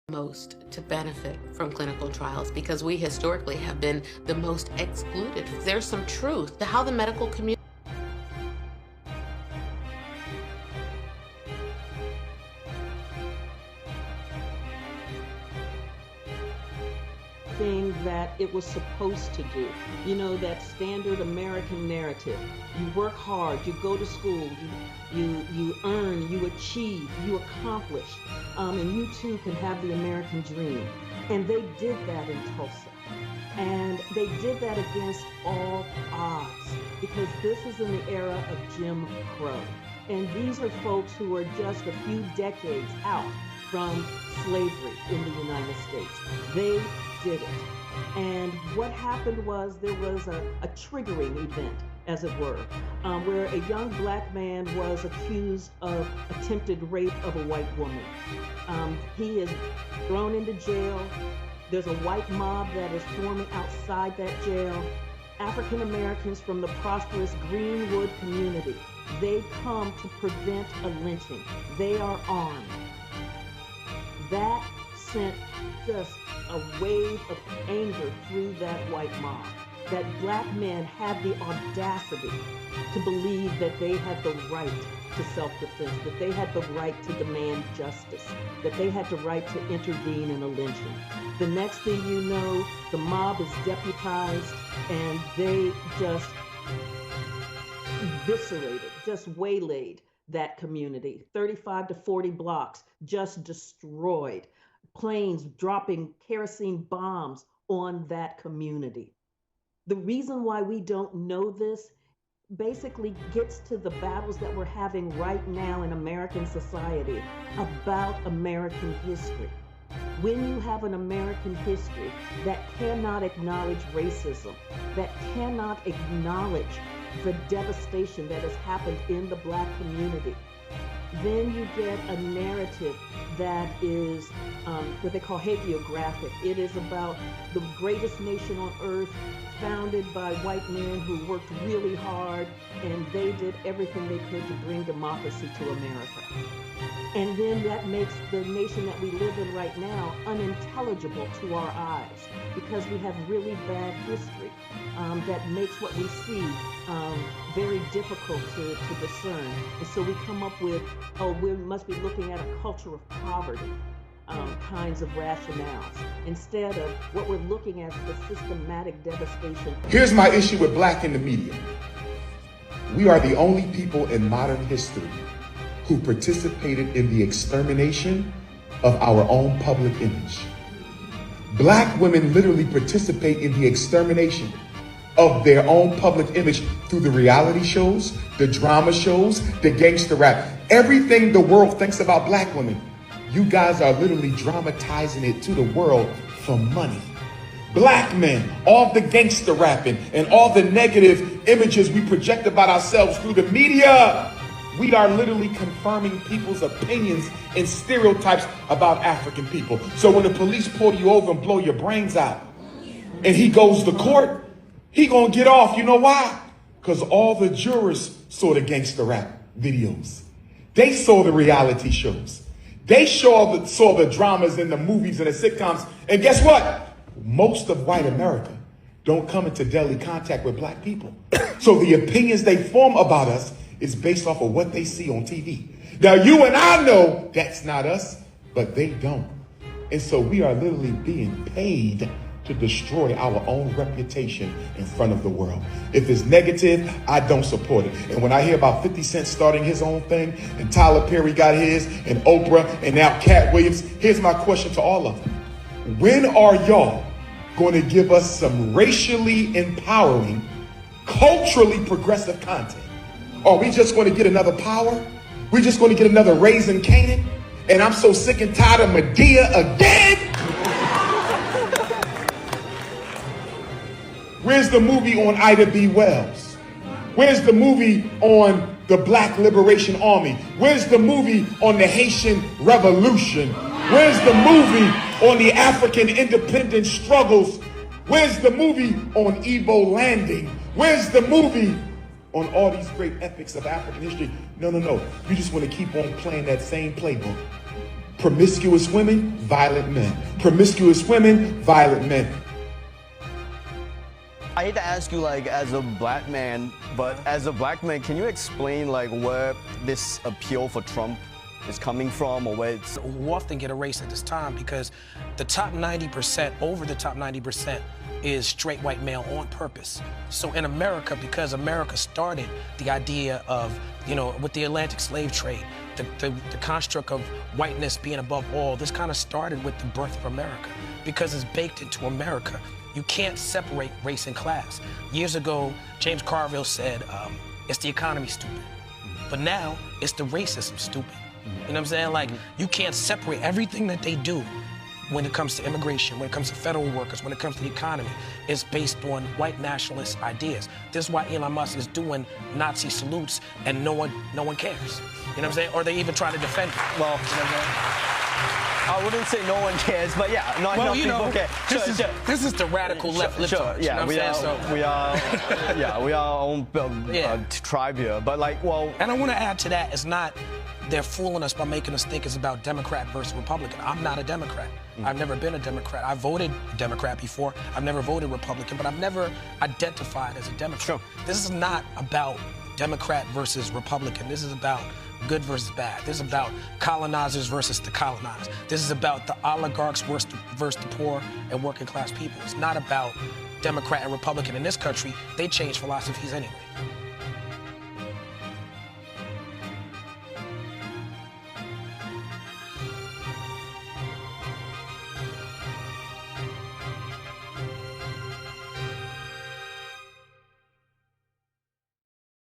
most to benefit from clinical trials because we historically have been the most excluded. There's some truth to how the medical community thing that it was supposed to do. You know, that standard American narrative. You work hard, you go to school, you earn, you achieve, you accomplish, and you too can have the American dream. And they did that in Tulsa. And they did that against all odds because this is in the era of Jim Crow. And these are folks who are just a few decades out from slavery in the United States. They did it. And what happened was there was a triggering event, as it were, where a young black man was accused of attempted rape of a white woman. He is thrown into jail. There's a white mob that is forming outside that jail. African Americans from the prosperous Greenwood community, they come to prevent a lynching. They are armed. That sent just a wave of anger through that white mob. That black men had the audacity to believe that they had the right to self-defense, that they had the right to demand justice, that they had the right to intervene in a lynching. The next thing you know, the mob is deputized and they just eviscerated, just waylaid that community. 35 to 40 blocks just destroyed. Planes dropping kerosene bombs on that community. The reason why we don't know this basically gets to the battles that we're having right now in American society about American history. When you have an American history that cannot acknowledge racism, that cannot acknowledge the devastation that has happened in the black community, then you get a narrative that is what they call hagiographic. It is about the greatest nation on earth, founded by white men who worked really hard, and they did everything they could to bring democracy to America. And then that makes the nation that we live in right now unintelligible to our eyes because we have really bad history that makes what we see very difficult to discern. And so we come up with, we must be looking at a culture of poverty kinds of rationales instead of what we're looking at the systematic devastation. Here's my issue with black in the media. We are the only people in modern history who participated in the extermination of our own public image. Black women literally participate in the extermination of their own public image through the reality shows, the drama shows, the gangster rap. Everything the world thinks about black women, you guys are literally dramatizing it to the world for money. Black men, all the gangster rapping and all the negative images we project about ourselves through the media, we are literally confirming people's opinions and stereotypes about African people. So when the police pull you over and blow your brains out and he goes to court, he gonna get off. You know why? Because all the jurors saw the gangster rap videos. They saw the reality shows. They saw the dramas and the movies and the sitcoms. And guess what? Most of white America don't come into daily contact with black people. So the opinions they form about us is based off of what they see on TV. Now you and I know that's not us, but they don't. And so we are literally being paid to destroy our own reputation in front of the world. If it's negative, I don't support it. And when I hear about 50 Cent starting his own thing, and Tyler Perry got his, and Oprah, and now Cat Williams, here's my question to all of them. When are y'all going to give us some racially empowering, culturally progressive content? Are we just going to get another Power? We're just going to get another Raising Kanan? And I'm so sick and tired of Medea again. Where's the movie on Ida B. Wells? Where's the movie on the Black Liberation Army? Where's the movie on the Haitian Revolution? Where's the movie on the African independence struggles? Where's the movie on Igbo landing? Where's the movie on all these great epics of African history? No. You just want to keep on playing that same playbook. Promiscuous women, violent men. Promiscuous women, violent men. I hate to ask you, like, as a black man, but as a black man, can you explain, like, where this appeal for Trump is coming from, or where it's... We'll often get erased at this time because the top 90%, over the top 90%, is straight white male on purpose. So in America, because America started the idea of, you know, with the Atlantic slave trade, the construct of whiteness being above all, this kind of started with the birth of America because it's baked into America. You can't separate race and class. Years ago, James Carville said, it's the economy, stupid. But now, it's the racism, stupid. You know what I'm saying? Like, you can't separate everything that they do when it comes to immigration, when it comes to federal workers, when it comes to the economy. It's based on white nationalist ideas. This is why Elon Musk is doing Nazi salutes and no one cares. You know what I'm saying? Or they even try to defend it. Well, you know what I'm saying? I wouldn't say no one cares, but yeah, not enough people care. This is the radical left lip Sure, yeah, we are our own tribe here. But like, well, and I want to add to that, it's not they're fooling us by making us think it's about Democrat versus Republican. I'm not a Democrat. I've never been a Democrat. I voted Democrat before. I've never voted Republican, but I've never identified as a Democrat. Sure. This is not about Democrat versus Republican. This is about good versus bad. This is about colonizers versus the colonized. This is about the oligarchs versus the poor and working class people. It's not about Democrat and Republican. In this country, they change philosophies anyway.